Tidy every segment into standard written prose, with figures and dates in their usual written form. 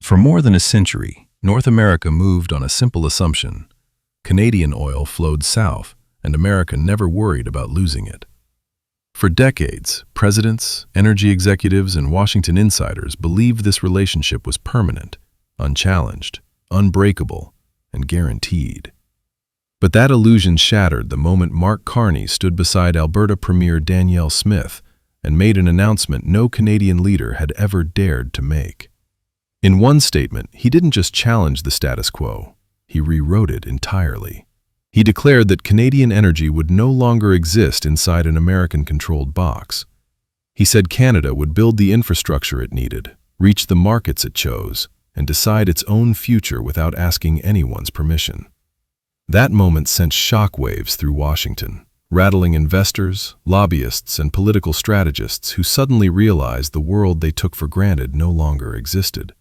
For more than a century, North America moved on a simple assumption. Canadian oil flowed south, and America never worried about losing it. For decades, presidents, energy executives, and Washington insiders believed this relationship was permanent, unchallenged, unbreakable, and guaranteed. But that illusion shattered the moment Mark Carney stood beside Alberta Premier Danielle Smith and made an announcement no Canadian leader had ever dared to make. In one statement, he didn't just challenge the status quo, he rewrote it entirely. He declared that Canadian energy would no longer exist inside an American-controlled box. He said Canada would build the infrastructure it needed, reach the markets it chose, and decide its own future without asking anyone's permission. That moment sent shockwaves through Washington, rattling investors, lobbyists, and political strategists who suddenly realized the world they took for granted no longer existed.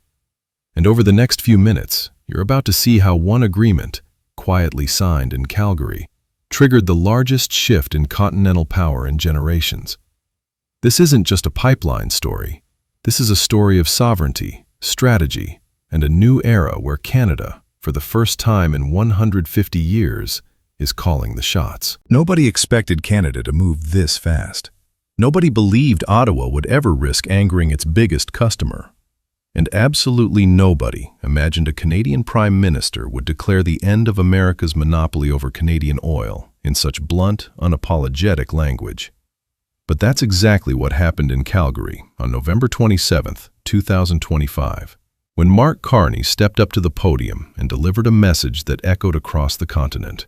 And over the next few minutes, you're about to see how one agreement, quietly signed in Calgary, triggered the largest shift in continental power in generations. This isn't just a pipeline story. This is a story of sovereignty, strategy, and a new era where Canada, for the first time in 150 years, is calling the shots. Nobody expected Canada to move this fast. Nobody believed Ottawa would ever risk angering its biggest customer. And absolutely nobody imagined a Canadian Prime Minister would declare the end of America's monopoly over Canadian oil in such blunt, unapologetic language. But that's exactly what happened in Calgary on November 27, 2025, when Mark Carney stepped up to the podium and delivered a message that echoed across the continent.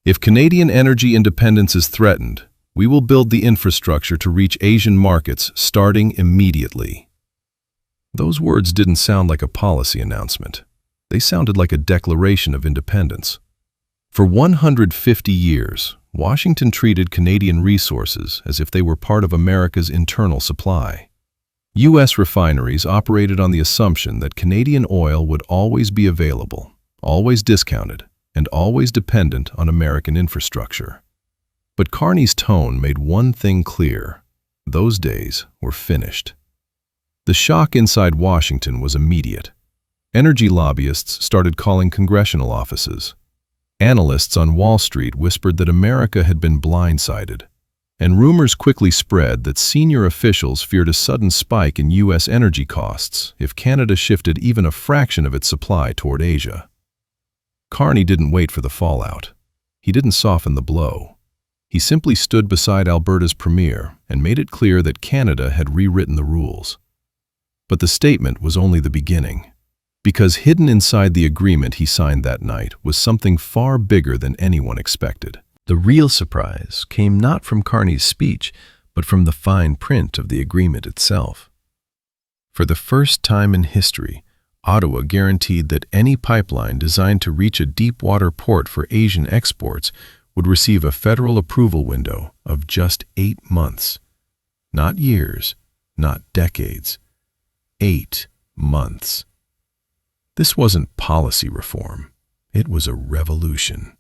If Canadian energy independence is threatened, we will build the infrastructure to reach Asian markets starting immediately. Those words didn't sound like a policy announcement. They sounded like a declaration of independence. For 150 years, Washington treated Canadian resources as if they were part of America's internal supply. U.S. refineries operated on the assumption that Canadian oil would always be available, always discounted, and always dependent on American infrastructure. But Carney's tone made one thing clear: those days were finished. The shock inside Washington was immediate. Energy lobbyists started calling congressional offices. Analysts on Wall Street whispered that America had been blindsided, and rumors quickly spread that senior officials feared a sudden spike in U.S. energy costs if Canada shifted even a fraction of its supply toward Asia. Carney didn't wait for the fallout. He didn't soften the blow. He simply stood beside Alberta's premier and made it clear that Canada had rewritten the rules. But the statement was only the beginning, because hidden inside the agreement he signed that night was something far bigger than anyone expected. The real surprise came not from Carney's speech, but from the fine print of the agreement itself. For the first time in history, Ottawa guaranteed that any pipeline designed to reach a deep-water port for Asian exports would receive a federal approval window of just 8 months. Not years, not decades. 8 months. This wasn't policy reform. It was a revolution.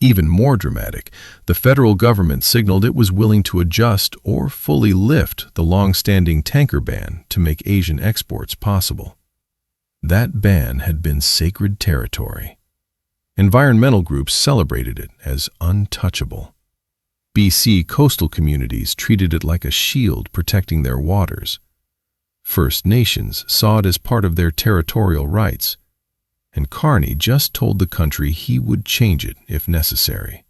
Even more dramatic, the federal government signaled it was willing to adjust or fully lift the long-standing tanker ban to make Asian exports possible. That ban had been sacred territory. Environmental groups celebrated it as untouchable. BC coastal communities treated it like a shield protecting their waters. First Nations saw it as part of their territorial rights, and Carney just told the country he would change it if necessary.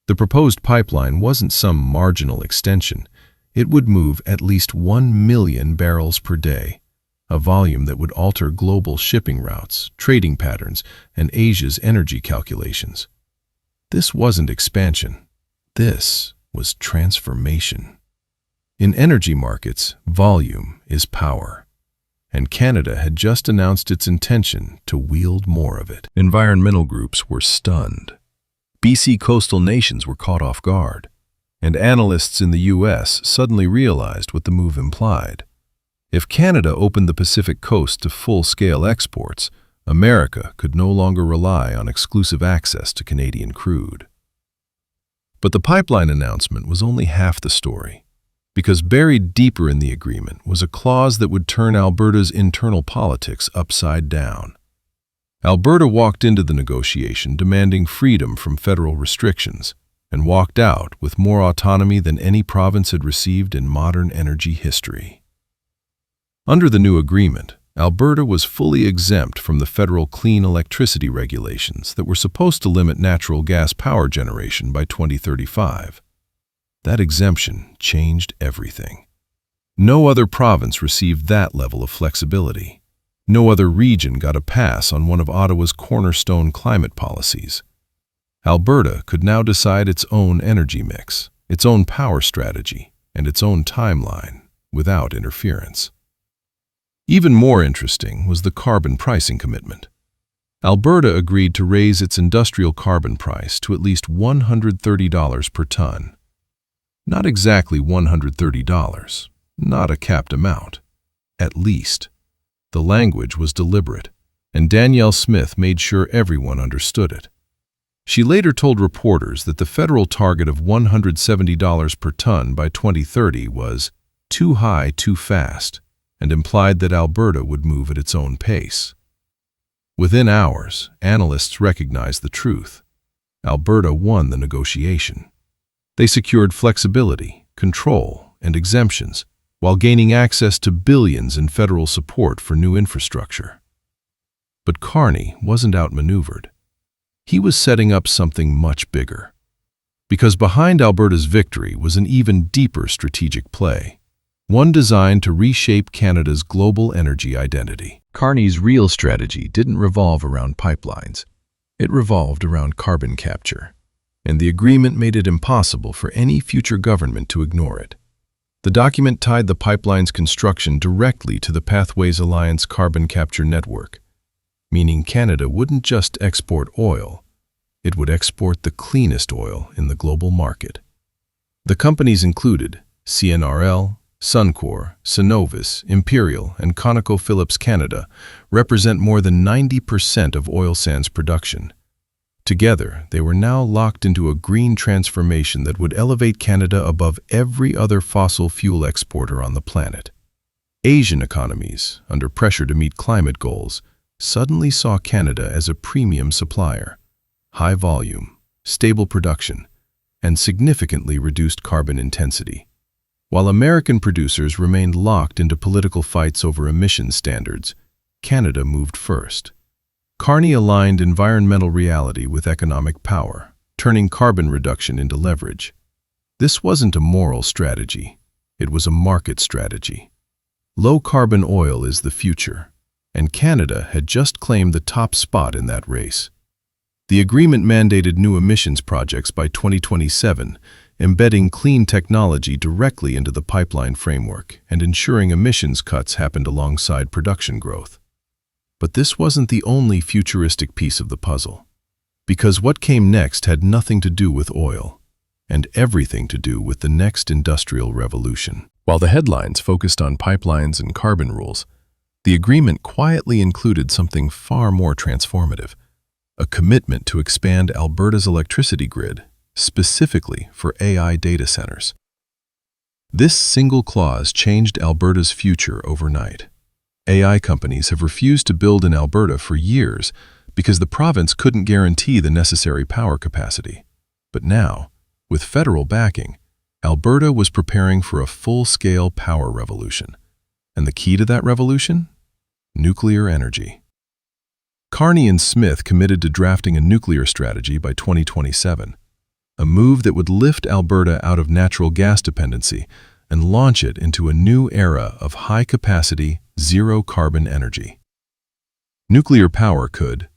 The proposed pipeline wasn't some marginal extension. It would move at least 1 million barrels per day, a volume that would alter global shipping routes, trading patterns, and Asia's energy calculations. This wasn't expansion. This was transformation. In energy markets, volume is power, and Canada had just announced its intention to wield more of it. Environmental groups were stunned. BC coastal nations were caught off guard, and analysts in the U.S. suddenly realized what the move implied. If Canada opened the Pacific coast to full-scale exports, America could no longer rely on exclusive access to Canadian crude. But the pipeline announcement was only half the story. because buried deeper in the agreement was a clause that would turn Alberta's internal politics upside down. Alberta walked into the negotiation demanding freedom from federal restrictions and walked out with more autonomy than any province had received in modern energy history. Under the new agreement, Alberta was fully exempt from the federal clean electricity regulations that were supposed to limit natural gas power generation by 2035. That exemption changed everything. No other province received that level of flexibility. No other region got a pass on one of Ottawa's cornerstone climate policies. Alberta could now decide its own energy mix, its own power strategy, and its own timeline without interference. Even more interesting was the carbon pricing commitment. Alberta agreed to raise its industrial carbon price to at least $130 per ton. Not exactly $130, not a capped amount. At least. The language was deliberate, and Danielle Smith made sure everyone understood it. She later told reporters that the federal target of $170 per ton by 2030 was too high too fast, and implied that Alberta would move at its own pace. Within hours, analysts recognized the truth. Alberta won the negotiation. They secured flexibility, control, and exemptions, while gaining access to billions in federal support for new infrastructure. But Carney wasn't outmaneuvered. He was setting up something much bigger. Because behind Alberta's victory was an even deeper strategic play, one designed to reshape Canada's global energy identity. Carney's real strategy didn't revolve around pipelines. It revolved around carbon capture, and the agreement made it impossible for any future government to ignore it. The document tied the pipeline's construction directly to the Pathways Alliance carbon capture network, meaning Canada wouldn't just export oil, it would export the cleanest oil in the global market. The companies included CNRL, Suncor, Cenovus, Imperial, and ConocoPhillips Canada represent more than 90% of oil sands production. Together, they were now locked into a green transformation that would elevate Canada above every other fossil fuel exporter on the planet. Asian economies, under pressure to meet climate goals, suddenly saw Canada as a premium supplier, high volume, stable production, and significantly reduced carbon intensity. While American producers remained locked into political fights over emissions standards, Canada moved first. Carney aligned environmental reality with economic power, turning carbon reduction into leverage. This wasn't a moral strategy, it was a market strategy. Low-carbon oil is the future, and Canada had just claimed the top spot in that race. The agreement mandated new emissions projects by 2027, embedding clean technology directly into the pipeline framework and ensuring emissions cuts happened alongside production growth. But this wasn't the only futuristic piece of the puzzle, because what came next had nothing to do with oil, and everything to do with the next industrial revolution. While the headlines focused on pipelines and carbon rules, the agreement quietly included something far more transformative, a commitment to expand Alberta's electricity grid, specifically for AI data centers. This single clause changed Alberta's future overnight. AI companies have refused to build in Alberta for years because the province couldn't guarantee the necessary power capacity. But now, with federal backing, Alberta was preparing for a full-scale power revolution. And the key to that revolution? Nuclear energy. Carney and Smith committed to drafting a nuclear strategy by 2027, a move that would lift Alberta out of natural gas dependency and launch it into a new era of high-capacity, zero-carbon energy. Nuclear power could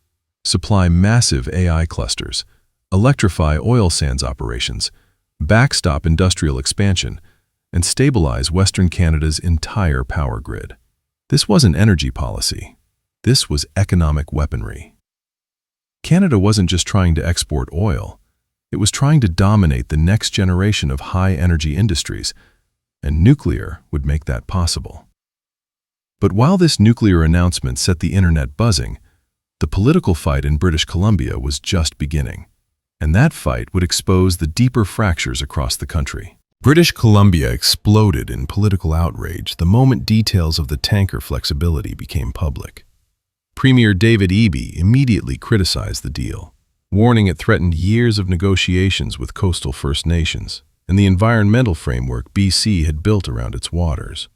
supply massive AI clusters, electrify oil sands operations, backstop industrial expansion, and stabilize Western Canada's entire power grid. This wasn't energy policy. This was economic weaponry. Canada wasn't just trying to export oil. It was trying to dominate the next generation of high-energy industries, and nuclear would make that possible. But while this nuclear announcement set the internet buzzing, the political fight in British Columbia was just beginning, and that fight would expose the deeper fractures across the country. British Columbia exploded in political outrage the moment details of the tanker flexibility became public. Premier David Eby immediately criticized the deal, warning it threatened years of negotiations with coastal First Nations and the environmental framework BC had built around its waters.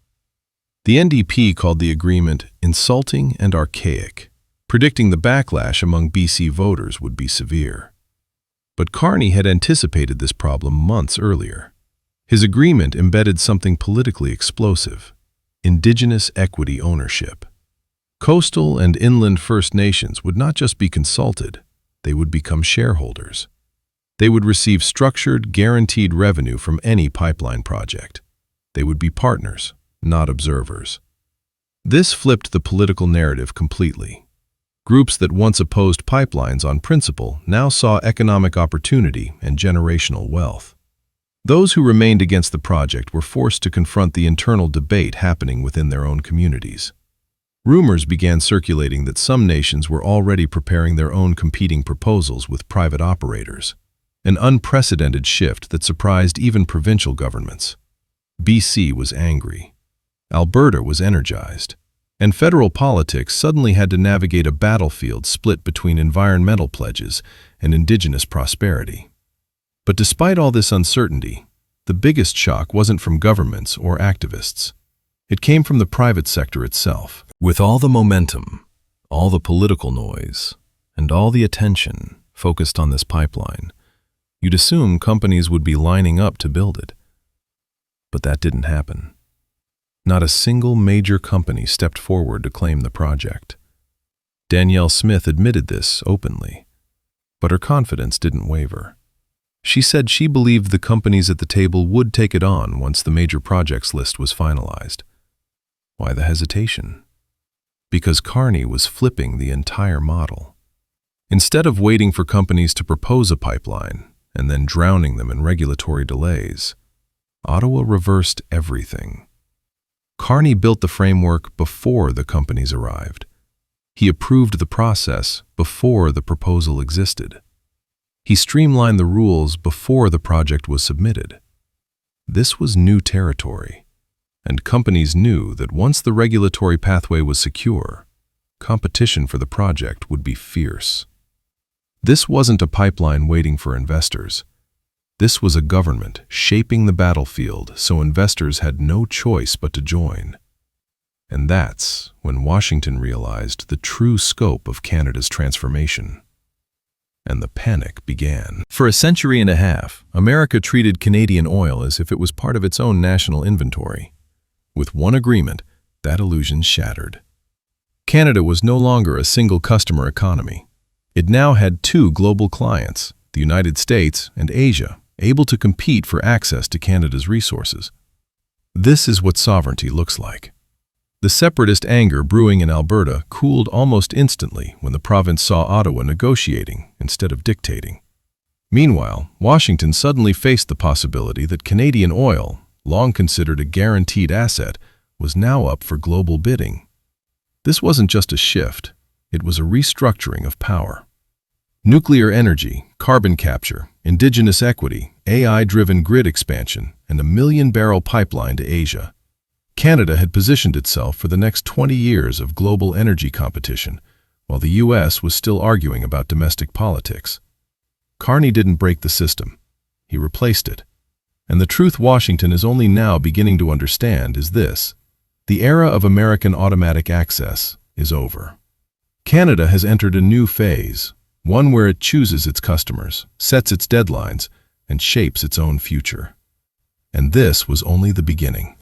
The NDP called the agreement insulting and archaic, predicting the backlash among BC voters would be severe. But Carney had anticipated this problem months earlier. His agreement embedded something politically explosive: Indigenous equity ownership. Coastal and inland First Nations would not just be consulted, they would become shareholders. They would receive structured, guaranteed revenue from any pipeline project. They would be partners, not observers. This flipped the political narrative completely. Groups that once opposed pipelines on principle now saw economic opportunity and generational wealth. Those who remained against the project were forced to confront the internal debate happening within their own communities. Rumors began circulating that some nations were already preparing their own competing proposals with private operators, an unprecedented shift that surprised even provincial governments. BC was angry. Alberta was energized. And federal politics suddenly had to navigate a battlefield split between environmental pledges and Indigenous prosperity. But despite all this uncertainty, the biggest shock wasn't from governments or activists. It came from the private sector itself. With all the momentum, all the political noise, and all the attention focused on this pipeline, you'd assume companies would be lining up to build it. But that didn't happen. Not a single major company stepped forward to claim the project. Danielle Smith admitted this openly, but her confidence didn't waver. She said she believed the companies at the table would take it on once the major projects list was finalized. Why the hesitation? Because Carney was flipping the entire model. Instead of waiting for companies to propose a pipeline and then drowning them in regulatory delays, Ottawa reversed everything. Carney built the framework before the companies arrived. He approved the process before the proposal existed. He streamlined the rules before the project was submitted. This was new territory, and companies knew that once the regulatory pathway was secure, competition for the project would be fierce. This wasn't a pipeline waiting for investors. This was a government shaping the battlefield so investors had no choice but to join. And that's when Washington realized the true scope of Canada's transformation. And the panic began. For a century and a half, America treated Canadian oil as if it was part of its own national inventory. With one agreement, that illusion shattered. Canada was no longer a single customer economy. It now had two global clients, the United States and Asia, able to compete for access to Canada's resources. This is what sovereignty looks like. The separatist anger brewing in Alberta cooled almost instantly when the province saw Ottawa negotiating instead of dictating. Meanwhile, Washington suddenly faced the possibility that Canadian oil, long considered a guaranteed asset, was now up for global bidding. This wasn't just a shift, it was a restructuring of power. Nuclear energy, carbon capture, Indigenous equity, AI-driven grid expansion, and a million-barrel pipeline to Asia. Canada had positioned itself for the next 20 years of global energy competition, while the U.S. was still arguing about domestic politics. Carney didn't break the system. He replaced it. And the truth Washington is only now beginning to understand is this: the era of American automatic access is over. Canada has entered a new phase, one where it chooses its customers, sets its deadlines, and shapes its own future. And this was only the beginning.